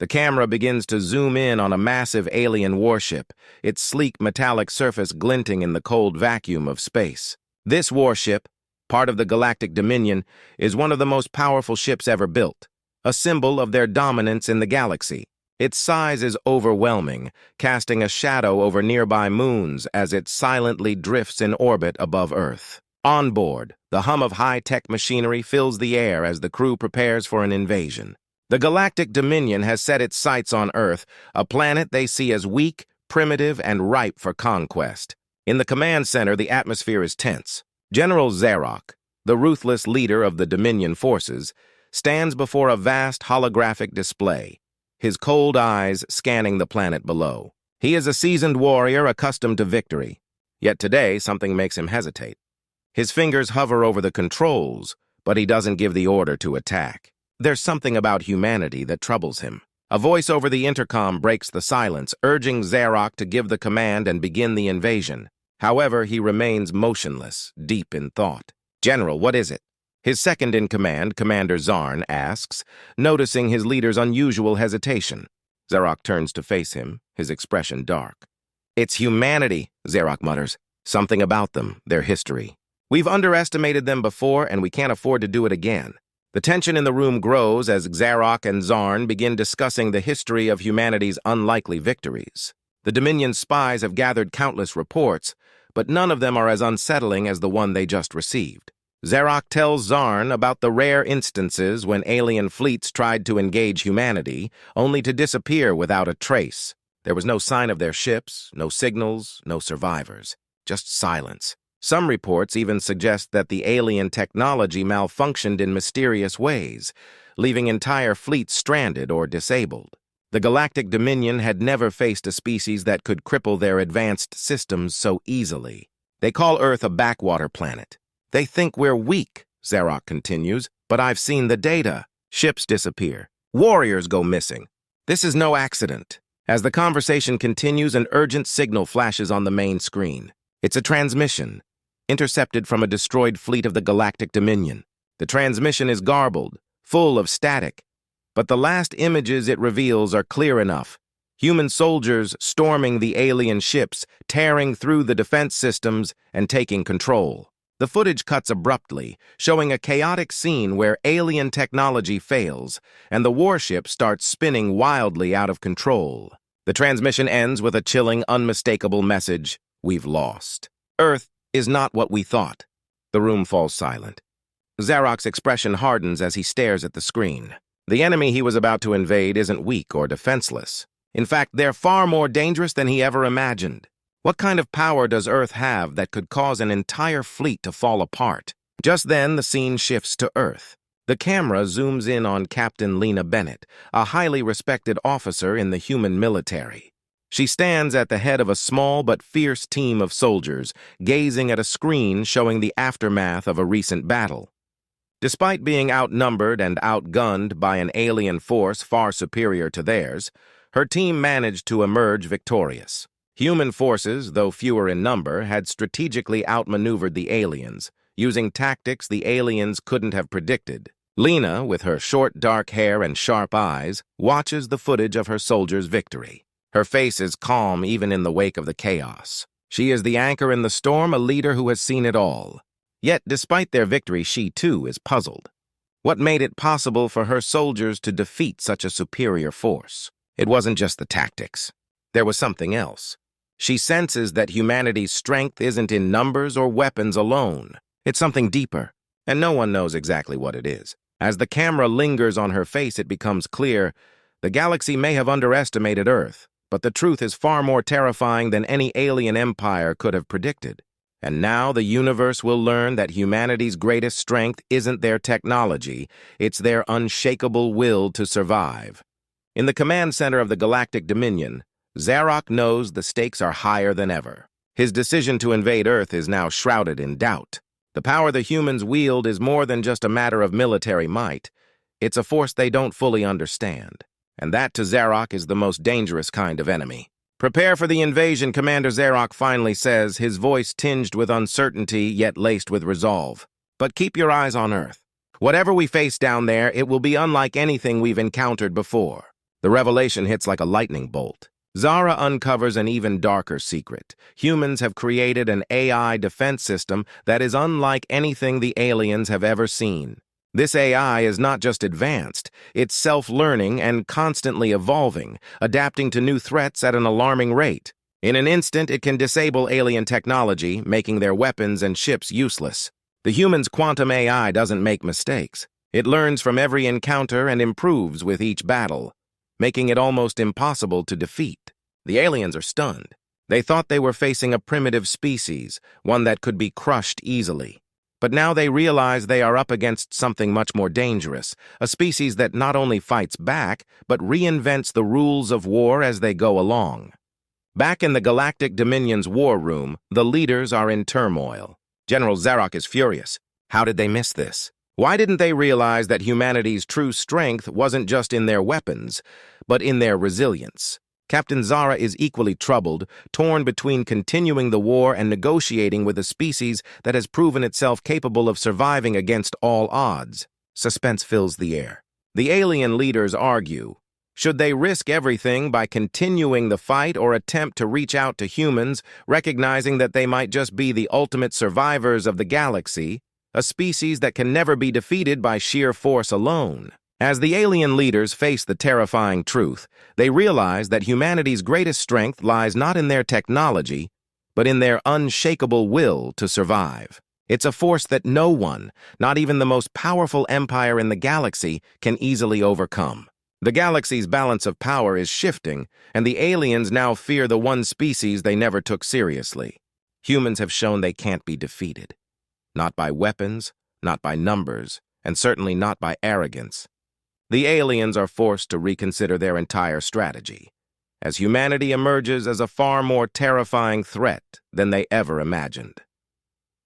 The camera begins to zoom in on a massive alien warship, its sleek metallic surface glinting in the cold vacuum of space. This warship, part of the Galactic Dominion, is one of the most powerful ships ever built, a symbol of their dominance in the galaxy. Its size is overwhelming, casting a shadow over nearby moons as it silently drifts in orbit above Earth. On board, the hum of high-tech machinery fills the air as the crew prepares for an invasion. The Galactic Dominion has set its sights on Earth, a planet they see as weak, primitive, and ripe for conquest. In the command center, the atmosphere is tense. General Zarok, the ruthless leader of the Dominion forces, stands before a vast holographic display, his cold eyes scanning the planet below. He is a seasoned warrior accustomed to victory, yet today something makes him hesitate. His fingers hover over the controls, but he doesn't give the order to attack. There's something about humanity that troubles him. A voice over the intercom breaks the silence, urging Zarok to give the command and begin the invasion. However, he remains motionless, deep in thought. "General, what is it?" His second-in-command, Commander Zarn, asks, noticing his leader's unusual hesitation. Zarok turns to face him, his expression dark. "It's humanity," Zarok mutters. "Something about them, their history. We've underestimated them before, and we can't afford to do it again." The tension in the room grows as Zarok and Zarn begin discussing the history of humanity's unlikely victories. The Dominion spies have gathered countless reports, but none of them are as unsettling as the one they just received. Zarok tells Zarn about the rare instances when alien fleets tried to engage humanity, only to disappear without a trace. There was no sign of their ships, no signals, no survivors, just silence. Some reports even suggest that the alien technology malfunctioned in mysterious ways, leaving entire fleets stranded or disabled. The Galactic Dominion had never faced a species that could cripple their advanced systems so easily. They call Earth a backwater planet. "They think we're weak," Zarok continues, "but I've seen the data. Ships disappear. Warriors go missing. This is no accident." As the conversation continues, an urgent signal flashes on the main screen. It's a transmission, intercepted from a destroyed fleet of the Galactic Dominion. The transmission is garbled, full of static, but the last images it reveals are clear enough. Human soldiers storming the alien ships, tearing through the defense systems and taking control. The footage cuts abruptly, showing a chaotic scene where alien technology fails, and the warship starts spinning wildly out of control. The transmission ends with a chilling, unmistakable message: "We've lost. Earth is not what we thought." The room falls silent. Zarok's expression hardens as he stares at the screen. The enemy he was about to invade isn't weak or defenseless. In fact, they're far more dangerous than he ever imagined. What kind of power does Earth have that could cause an entire fleet to fall apart? Just then, the scene shifts to Earth. The camera zooms in on Captain Lena Bennett, a highly respected officer in the human military. She stands at the head of a small but fierce team of soldiers, gazing at a screen showing the aftermath of a recent battle. Despite being outnumbered and outgunned by an alien force far superior to theirs, her team managed to emerge victorious. Human forces, though fewer in number, had strategically outmaneuvered the aliens, using tactics the aliens couldn't have predicted. Lena, with her short dark hair and sharp eyes, watches the footage of her soldiers' victory. Her face is calm even in the wake of the chaos. She is the anchor in the storm, a leader who has seen it all. Yet, despite their victory, she too is puzzled. What made it possible for her soldiers to defeat such a superior force? It wasn't just the tactics. There was something else. She senses that humanity's strength isn't in numbers or weapons alone. It's something deeper, and no one knows exactly what it is. As the camera lingers on her face, it becomes clear the galaxy may have underestimated Earth, but the truth is far more terrifying than any alien empire could have predicted. And now the universe will learn that humanity's greatest strength isn't their technology, it's their unshakable will to survive. In the command center of the Galactic Dominion, Zarok knows the stakes are higher than ever. His decision to invade Earth is now shrouded in doubt. The power the humans wield is more than just a matter of military might. It's a force they don't fully understand. And that, to Zarok, is the most dangerous kind of enemy. "Prepare for the invasion," Commander Zarok finally says, his voice tinged with uncertainty yet laced with resolve. "But keep your eyes on Earth. Whatever we face down there, it will be unlike anything we've encountered before." The revelation hits like a lightning bolt. Zara uncovers an even darker secret. Humans have created an AI defense system that is unlike anything the aliens have ever seen. This AI is not just advanced, it's self-learning and constantly evolving, adapting to new threats at an alarming rate. In an instant, it can disable alien technology, making their weapons and ships useless. The human's quantum AI doesn't make mistakes. It learns from every encounter and improves with each battle, making it almost impossible to defeat. The aliens are stunned. They thought they were facing a primitive species, one that could be crushed easily. But now they realize they are up against something much more dangerous, a species that not only fights back, but reinvents the rules of war as they go along. Back in the Galactic Dominion's war room, the leaders are in turmoil. General Zarok is furious. How did they miss this? Why didn't they realize that humanity's true strength wasn't just in their weapons, but in their resilience? Captain Zara is equally troubled, torn between continuing the war and negotiating with a species that has proven itself capable of surviving against all odds. Suspense fills the air. The alien leaders argue. Should they risk everything by continuing the fight or attempt to reach out to humans, recognizing that they might just be the ultimate survivors of the galaxy, a species that can never be defeated by sheer force alone? As the alien leaders face the terrifying truth, they realize that humanity's greatest strength lies not in their technology, but in their unshakable will to survive. It's a force that no one, not even the most powerful empire in the galaxy, can easily overcome. The galaxy's balance of power is shifting, and the aliens now fear the one species they never took seriously. Humans have shown they can't be defeated. Not by weapons, not by numbers, and certainly not by arrogance. The aliens are forced to reconsider their entire strategy, as humanity emerges as a far more terrifying threat than they ever imagined.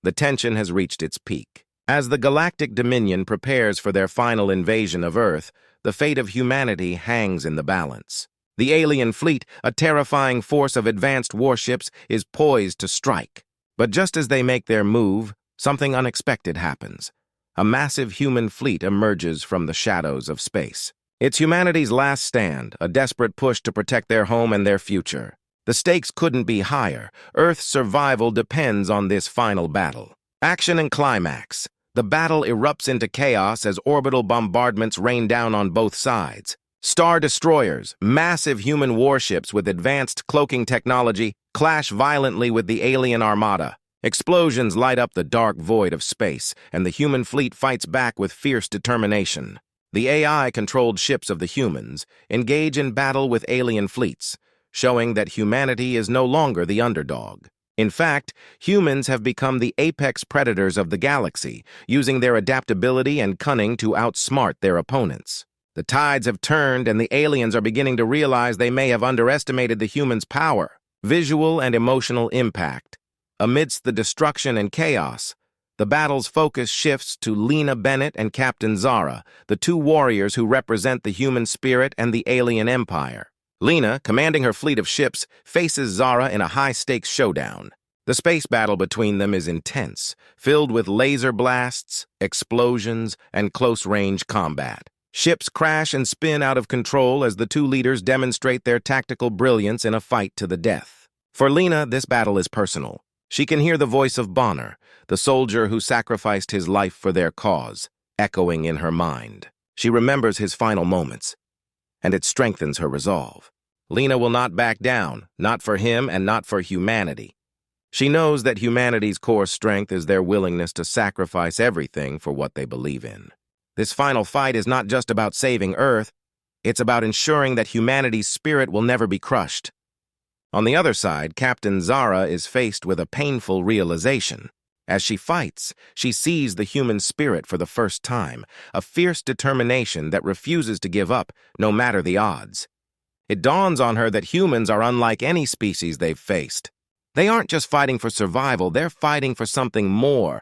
The tension has reached its peak. As the Galactic Dominion prepares for their final invasion of Earth, the fate of humanity hangs in the balance. The alien fleet, a terrifying force of advanced warships, is poised to strike. But just as they make their move, something unexpected happens. A massive human fleet emerges from the shadows of space. It's humanity's last stand, a desperate push to protect their home and their future. The stakes couldn't be higher. Earth's survival depends on this final battle. Action and climax. The battle erupts into chaos as orbital bombardments rain down on both sides. Star destroyers, massive human warships with advanced cloaking technology, clash violently with the alien armada. Explosions light up the dark void of space, and the human fleet fights back with fierce determination. The AI-controlled ships of the humans engage in battle with alien fleets, showing that humanity is no longer the underdog. In fact, humans have become the apex predators of the galaxy, using their adaptability and cunning to outsmart their opponents. The tides have turned, and the aliens are beginning to realize they may have underestimated the humans' power, visual and emotional impact. Amidst the destruction and chaos, the battle's focus shifts to Lena Bennett and Captain Zara, the two warriors who represent the human spirit and the alien empire. Lena, commanding her fleet of ships, faces Zara in a high-stakes showdown. The space battle between them is intense, filled with laser blasts, explosions, and close-range combat. Ships crash and spin out of control as the two leaders demonstrate their tactical brilliance in a fight to the death. For Lena, this battle is personal. She can hear the voice of Bonner, the soldier who sacrificed his life for their cause, echoing in her mind. She remembers his final moments, and it strengthens her resolve. Lena will not back down, not for him and not for humanity. She knows that humanity's core strength is their willingness to sacrifice everything for what they believe in. This final fight is not just about saving Earth, it's about ensuring that humanity's spirit will never be crushed. On the other side, Captain Zara is faced with a painful realization. As she fights, she sees the human spirit for the first time, a fierce determination that refuses to give up, no matter the odds. It dawns on her that humans are unlike any species they've faced. They aren't just fighting for survival, they're fighting for something more.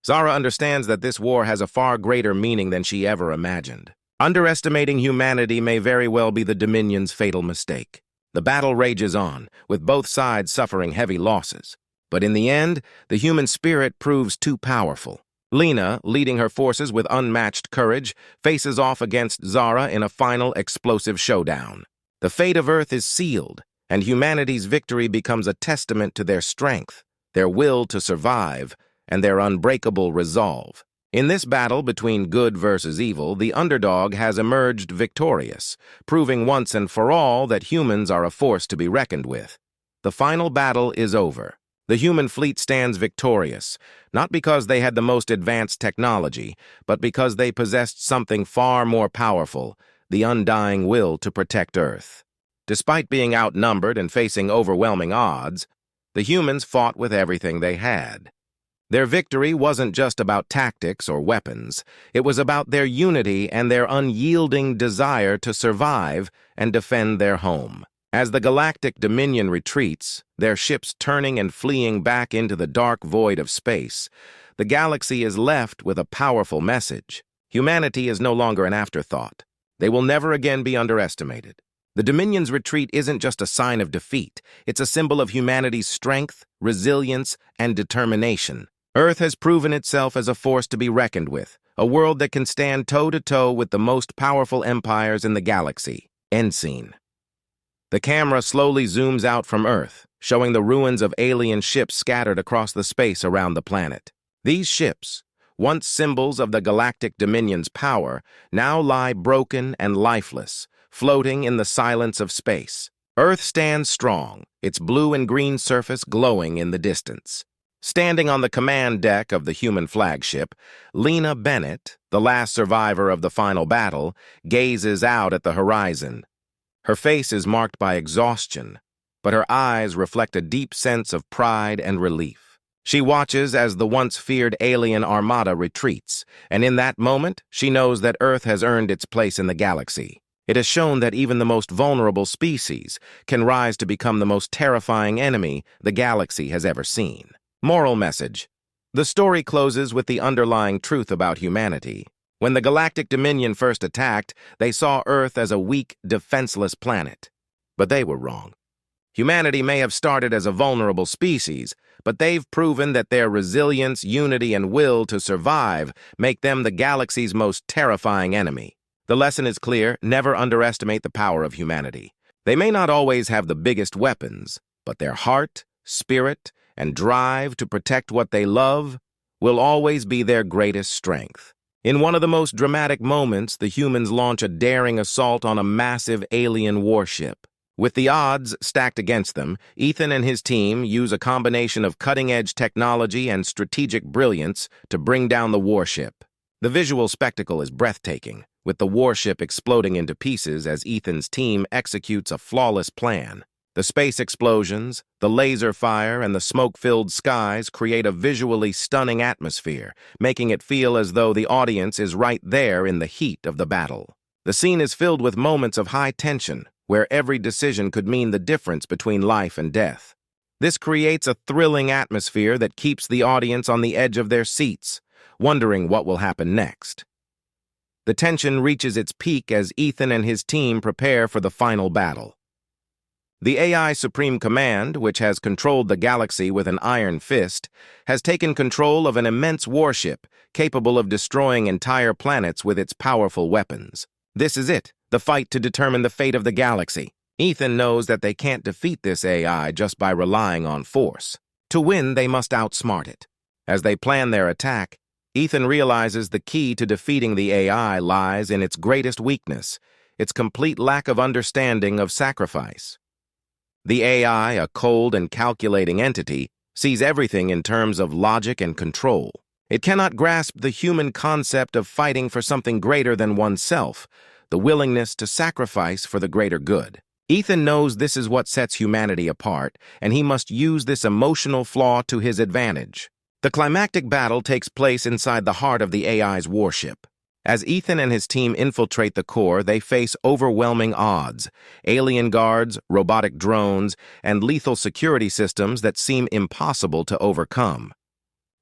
Zara understands that this war has a far greater meaning than she ever imagined. Underestimating humanity may very well be the Dominion's fatal mistake. The battle rages on, with both sides suffering heavy losses. But in the end, the human spirit proves too powerful. Lena, leading her forces with unmatched courage, faces off against Zara in a final explosive showdown. The fate of Earth is sealed, and humanity's victory becomes a testament to their strength, their will to survive, and their unbreakable resolve. In this battle between good versus evil, the underdog has emerged victorious, proving once and for all that humans are a force to be reckoned with. The final battle is over. The human fleet stands victorious, not because they had the most advanced technology, but because they possessed something far more powerful, the undying will to protect Earth. Despite being outnumbered and facing overwhelming odds, the humans fought with everything they had. Their victory wasn't just about tactics or weapons. It was about their unity and their unyielding desire to survive and defend their home. As the Galactic Dominion retreats, their ships turning and fleeing back into the dark void of space, the galaxy is left with a powerful message. Humanity is no longer an afterthought. They will never again be underestimated. The Dominion's retreat isn't just a sign of defeat. It's a symbol of humanity's strength, resilience, and determination. Earth has proven itself as a force to be reckoned with, a world that can stand toe-to-toe with the most powerful empires in the galaxy. End scene. The camera slowly zooms out from Earth, showing the ruins of alien ships scattered across the space around the planet. These ships, once symbols of the Galactic Dominion's power, now lie broken and lifeless, floating in the silence of space. Earth stands strong, its blue and green surface glowing in the distance. Standing on the command deck of the human flagship, Lena Bennett, the last survivor of the final battle, gazes out at the horizon. Her face is marked by exhaustion, but her eyes reflect a deep sense of pride and relief. She watches as the once feared alien armada retreats, and in that moment, she knows that Earth has earned its place in the galaxy. It has shown that even the most vulnerable species can rise to become the most terrifying enemy the galaxy has ever seen. Moral message. The story closes with the underlying truth about humanity. When the Galactic Dominion first attacked, they saw Earth as a weak, defenseless planet. But they were wrong. Humanity may have started as a vulnerable species, but they've proven that their resilience, unity, and will to survive make them the galaxy's most terrifying enemy. The lesson is clear: never underestimate the power of humanity. They may not always have the biggest weapons, but their heart, spirit, and drive to protect what they love will always be their greatest strength. In one of the most dramatic moments, the humans launch a daring assault on a massive alien warship. With the odds stacked against them, Ethan and his team use a combination of cutting-edge technology and strategic brilliance to bring down the warship. The visual spectacle is breathtaking, with the warship exploding into pieces as Ethan's team executes a flawless plan. The space explosions, the laser fire, and the smoke-filled skies create a visually stunning atmosphere, making it feel as though the audience is right there in the heat of the battle. The scene is filled with moments of high tension, where every decision could mean the difference between life and death. This creates a thrilling atmosphere that keeps the audience on the edge of their seats, wondering what will happen next. The tension reaches its peak as Ethan and his team prepare for the final battle. The AI Supreme Command, which has controlled the galaxy with an iron fist, has taken control of an immense warship capable of destroying entire planets with its powerful weapons. This is it, the fight to determine the fate of the galaxy. Ethan knows that they can't defeat this AI just by relying on force. To win, they must outsmart it. As they plan their attack, Ethan realizes the key to defeating the AI lies in its greatest weakness, its complete lack of understanding of sacrifice. The AI, a cold and calculating entity, sees everything in terms of logic and control. It cannot grasp the human concept of fighting for something greater than oneself, the willingness to sacrifice for the greater good. Ethan knows this is what sets humanity apart, and he must use this emotional flaw to his advantage. The climactic battle takes place inside the heart of the AI's warship. As Ethan and his team infiltrate the core, they face overwhelming odds: alien guards, robotic drones, and lethal security systems that seem impossible to overcome.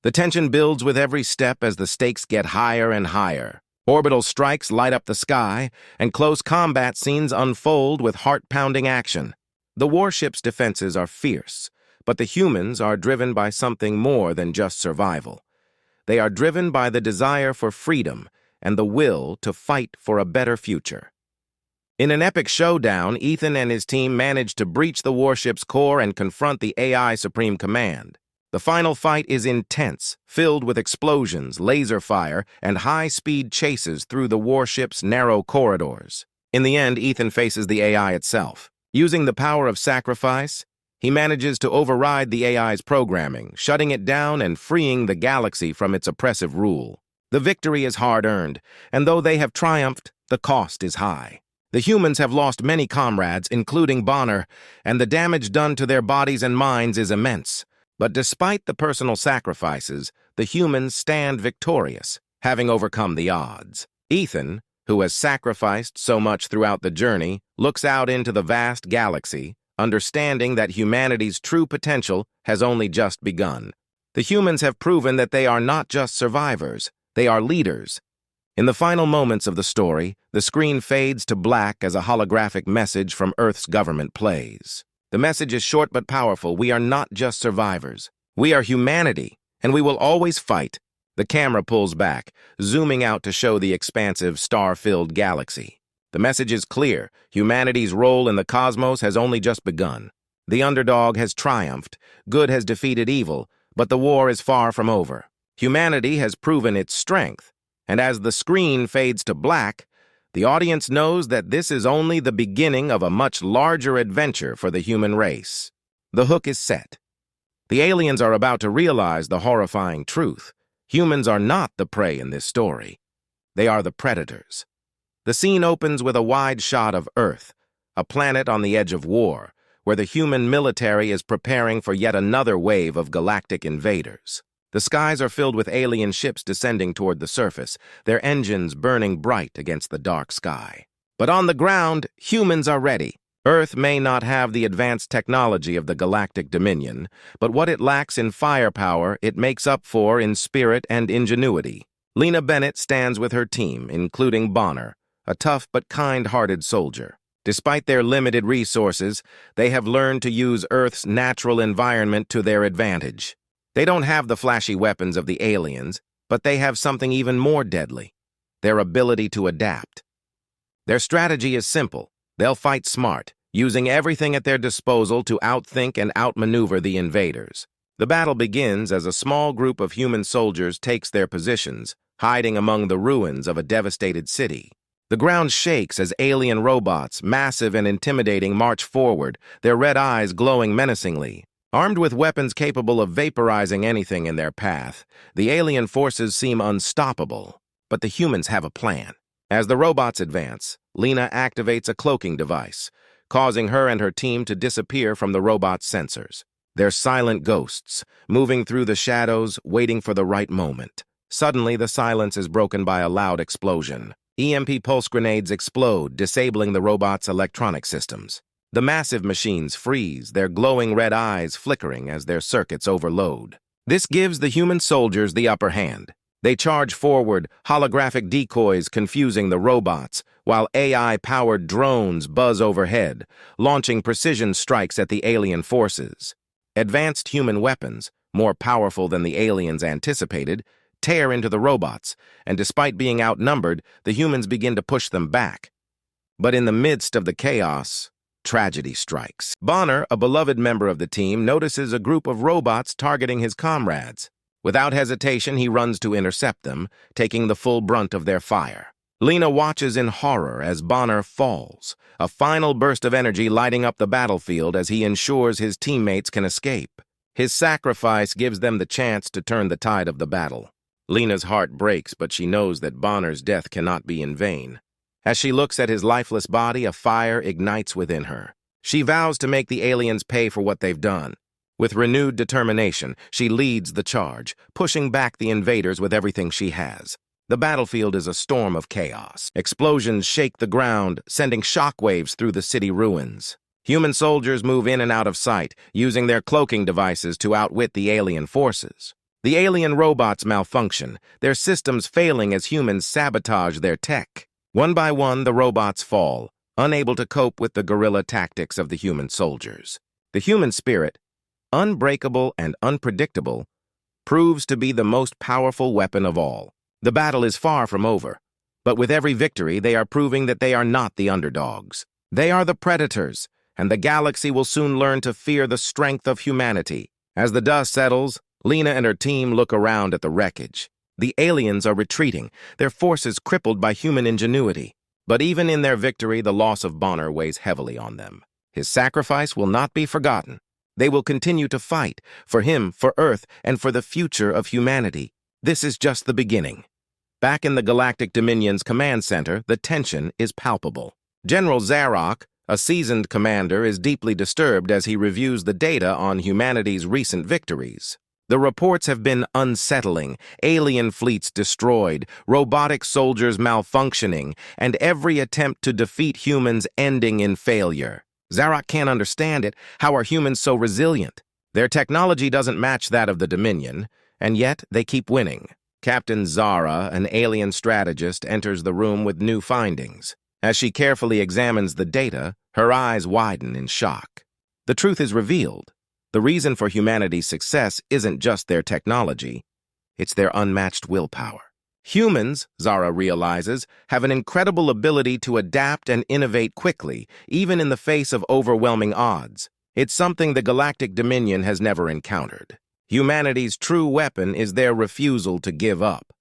The tension builds with every step as the stakes get higher and higher. Orbital strikes light up the sky, and close combat scenes unfold with heart-pounding action. The warship's defenses are fierce, but the humans are driven by something more than just survival. They are driven by the desire for freedom and the will to fight for a better future. In an epic showdown, Ethan and his team manage to breach the warship's core and confront the AI Supreme Command. The final fight is intense, filled with explosions, laser fire, and high-speed chases through the warship's narrow corridors. In the end, Ethan faces the AI itself. Using the power of sacrifice, he manages to override the AI's programming, shutting it down and freeing the galaxy from its oppressive rule. The victory is hard-earned, and though they have triumphed, the cost is high. The humans have lost many comrades, including Bonner, and the damage done to their bodies and minds is immense. But despite the personal sacrifices, the humans stand victorious, having overcome the odds. Ethan, who has sacrificed so much throughout the journey, looks out into the vast galaxy, understanding that humanity's true potential has only just begun. The humans have proven that they are not just survivors, they are leaders. In the final moments of the story, the screen fades to black as a holographic message from Earth's government plays. The message is short but powerful. We are not just survivors. We are humanity, and we will always fight. The camera pulls back, zooming out to show the expansive, star-filled galaxy. The message is clear. Humanity's role in the cosmos has only just begun. The underdog has triumphed. Good has defeated evil, but the war is far from over. Humanity has proven its strength, and as the screen fades to black, the audience knows that this is only the beginning of a much larger adventure for the human race. The hook is set. The aliens are about to realize the horrifying truth. Humans are not the prey in this story. They are the predators. The scene opens with a wide shot of Earth, a planet on the edge of war, where the human military is preparing for yet another wave of galactic invaders. The skies are filled with alien ships descending toward the surface, their engines burning bright against the dark sky. But on the ground, humans are ready. Earth may not have the advanced technology of the Galactic Dominion, but what it lacks in firepower, it makes up for in spirit and ingenuity. Lena Bennett stands with her team, including Bonner, a tough but kind-hearted soldier. Despite their limited resources, they have learned to use Earth's natural environment to their advantage. They don't have the flashy weapons of the aliens, but they have something even more deadly: their ability to adapt. Their strategy is simple. They'll fight smart, using everything at their disposal to outthink and outmaneuver the invaders. The battle begins as a small group of human soldiers takes their positions, hiding among the ruins of a devastated city. The ground shakes as alien robots, massive and intimidating, march forward, their red eyes glowing menacingly. Armed with weapons capable of vaporizing anything in their path, the alien forces seem unstoppable, but the humans have a plan. As the robots advance, Lena activates a cloaking device, causing her and her team to disappear from the robot's sensors. They're silent ghosts, moving through the shadows, waiting for the right moment. Suddenly, the silence is broken by a loud explosion. EMP pulse grenades explode, disabling the robot's electronic systems. The massive machines freeze, their glowing red eyes flickering as their circuits overload. This gives the human soldiers the upper hand. They charge forward, holographic decoys confusing the robots, while AI-powered drones buzz overhead, launching precision strikes at the alien forces. Advanced human weapons, more powerful than the aliens anticipated, tear into the robots, and despite being outnumbered, the humans begin to push them back. But in the midst of the chaos, tragedy strikes. Bonner, a beloved member of the team, notices a group of robots targeting his comrades. Without hesitation, he runs to intercept them, taking the full brunt of their fire. Lena watches in horror as Bonner falls, a final burst of energy lighting up the battlefield as he ensures his teammates can escape. His sacrifice gives them the chance to turn the tide of the battle. Lena's heart breaks, but she knows that Bonner's death cannot be in vain. As she looks at his lifeless body, a fire ignites within her. She vows to make the aliens pay for what they've done. With renewed determination, she leads the charge, pushing back the invaders with everything she has. The battlefield is a storm of chaos. Explosions shake the ground, sending shockwaves through the city ruins. Human soldiers move in and out of sight, using their cloaking devices to outwit the alien forces. The alien robots malfunction, their systems failing as humans sabotage their tech. One by one, the robots fall, unable to cope with the guerrilla tactics of the human soldiers. The human spirit, unbreakable and unpredictable, proves to be the most powerful weapon of all. The battle is far from over, but with every victory they are proving that they are not the underdogs. They are the predators, and the galaxy will soon learn to fear the strength of humanity. As the dust settles, Lena and her team look around at the wreckage. The aliens are retreating, their forces crippled by human ingenuity. But even in their victory, the loss of Bonner weighs heavily on them. His sacrifice will not be forgotten. They will continue to fight, for him, for Earth, and for the future of humanity. This is just the beginning. Back in the Galactic Dominion's command center, the tension is palpable. General Zarok, a seasoned commander, is deeply disturbed as he reviews the data on humanity's recent victories. The reports have been unsettling, alien fleets destroyed, robotic soldiers malfunctioning, and every attempt to defeat humans ending in failure. Zarok can't understand it. How are humans so resilient? Their technology doesn't match that of the Dominion, and yet they keep winning. Captain Zara, an alien strategist, enters the room with new findings. As she carefully examines the data, her eyes widen in shock. The truth is revealed. The reason for humanity's success isn't just their technology, it's their unmatched willpower. Humans, Zara realizes, have an incredible ability to adapt and innovate quickly, even in the face of overwhelming odds. It's something the Galactic Dominion has never encountered. Humanity's true weapon is their refusal to give up.